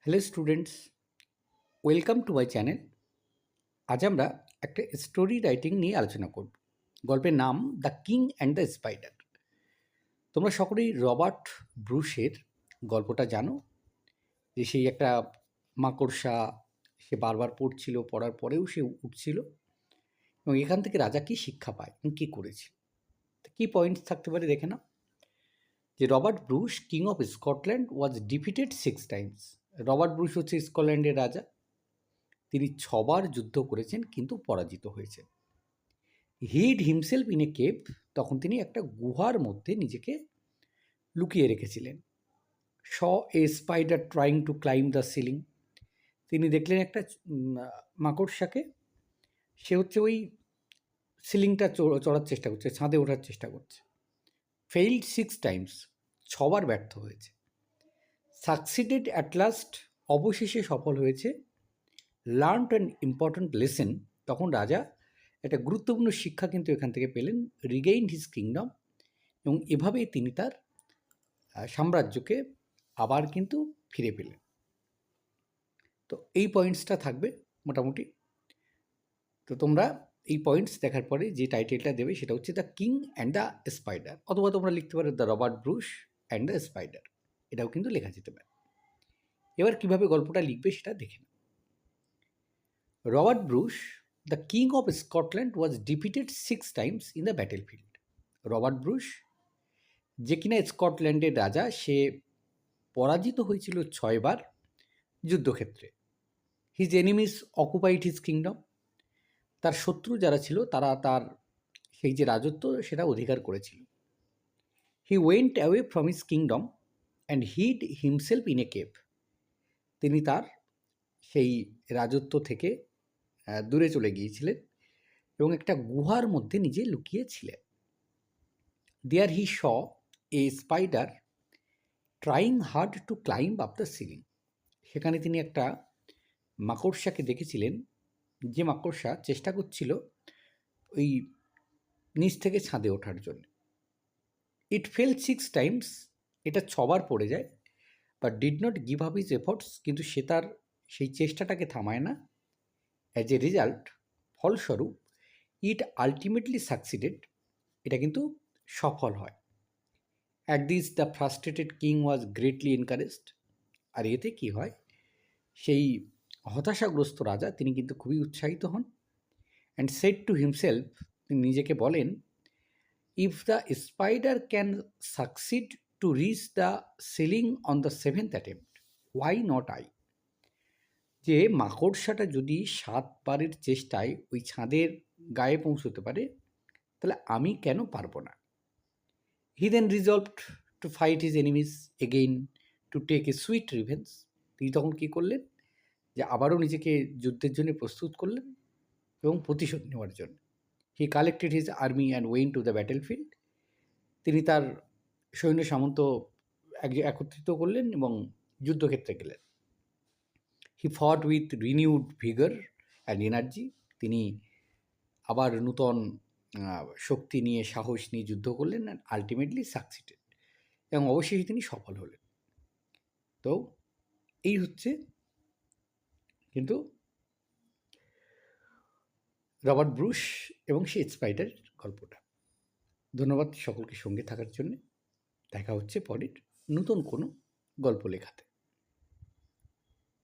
Hello students, welcome to my channel. আজ আমরা একটা স্টোরি রাইটিং নিয়ে আলোচনা করব। গল্পের নাম the king and the spider. তোমরা সকলেই রবার্ট ব্রুশের গল্পটা জানো, যে সেই একটা মাকড়সা, সে বারবার পড়ছিল, পড়ার পরেও সে উঠছিল, এবং এখান থেকে রাজা কী শিক্ষা পায় এবং কী করেছিল। কী পয়েন্টস থাকতে পারে দেখে নাও। যে Robert Bruce king of Scotland was defeated 6 Times. Robert Bruce হচ্ছে স্কটল্যান্ডের রাজা। তিনি 6বার যুদ্ধ করেছেন কিন্তু পরাজিত হয়েছেন। Hid himself in a cave, তখন তিনি একটা গুহার মধ্যে নিজেকে লুকিয়ে রেখেছিলেন। Saw a spider trying to climb the ceiling, তিনি দেখলেন একটা মাকড়সাকে, সে হচ্ছে ওই সিলিংটা চড়ার চেষ্টা করছে, ছাদে ওঠার চেষ্টা করছে। ফেইল্ড 6 টাইমস, 6বার ব্যর্থ হয়েছে। সাকসিডেড অ্যাট লাস্ট, অবশেষে সফল হয়েছে। লার্নড অ্যান ইম্পর্ট্যান্ট লেসেন, তখন রাজা একটা গুরুত্বপূর্ণ শিক্ষা কিন্তু এখান থেকে পেলেন। রিগেইনড হিজ কিংডম, এবং এভাবেই তিনি তার সাম্রাজ্যকে আবার কিন্তু ফিরে পেলেন। তো এই পয়েন্টসটা থাকবে মোটামুটি। তো তোমরা এই পয়েন্টস দেখার পরে যে টাইটেলটা দেবে সেটা হচ্ছে the king and the spider, অথবা তোমরা লিখতে পারো the Robert Bruce and the spider, এটাও কিন্তু লেখা যেতে পারে। এবার কিভাবে গল্পটা লিখবে সেটা দেখে নাও। Robert Bruce, the king of Scotland, was defeated 6 times in the battlefield. Robert Bruce, যে কিনা স্কটল্যান্ডের রাজা, সে পরাজিত হয়েছিল 6বার যুদ্ধক্ষেত্রে। His enemies occupied his kingdom, তার শত্রু যারা ছিল তারা তার সেই যে রাজত্ব সেটা অধিকার করেছিল। He went away from his kingdom and hid himself in a cave, তিনি তার সেই রাজত্ব থেকে দূরে চলে গিয়েছিলেন এবং একটা গুহার মধ্যে নিজে লুকিয়েছিলেন। There he saw a spider trying hard to climb up the ceiling, সেখানে তিনি একটা মাকড়সাকে দেখেছিলেন, যে মাকড়সা চেষ্টা করছিল ওই নিচ থেকে ছাদে ওঠার জন্য। ইট ফেল 6 টাইমস, এটা 6বার পড়ে যায়। But did not give up his efforts, কিন্তু সে তার সেই চেষ্টাটাকে থামায় না। অ্যাজ এ রেজাল্ট, ফলস্বরূপ, ইট আলটিমেটলি সাকসিডেড, এটা কিন্তু সফল হয়। At this the frustrated king was greatly encouraged, আর এতে কী হয়, সেই হতাশাগ্রস্ত রাজা তিনি কিন্তু খুবই উৎসাহিত হন। অ্যান্ড সেড টু হিমসেলফ, তিনি নিজেকে বলেন, if the spider can succeed to reach the ceiling on the 7th attempt, why not I, যে মাকড়সাটা যদি 7বারের চেষ্টায় ওই ছাদের গায়ে পৌঁছতে পারে, তাহলে আমি কেন পারবো না। He then resolved to fight his enemies again to take a sweet revenge. তিনি তখন কী করলেন, যে আবারও নিজেকে যুদ্ধের জন্য প্রস্তুত করলেন এবং প্রতিশোধ নেওয়ার জন্য। He collected his army and went to the battlefield, তিনি তার সৈন্য সামন্ত একত্রিত করলেন এবং যুদ্ধক্ষেত্রে গেলেন। হি ফট উইথ রিনিউড ভিগর অ্যান্ড এনার্জি, তিনি আবার নূতন শক্তি নিয়ে, সাহস নিয়ে যুদ্ধ করলেন, অ্যান্ড আলটিমেটলি সাকসিডেড, এবং অবশেষে তিনি সফল হলেন। তো এই হচ্ছে কিন্তু রবার্ট ব্রুশ এবং সেই স্পাইডার গল্পটা। ধন্যবাদ সকলকে সঙ্গে থাকার জন্য। দেখা হচ্ছে পরের নতুন কোনো গল্প লেখাতে।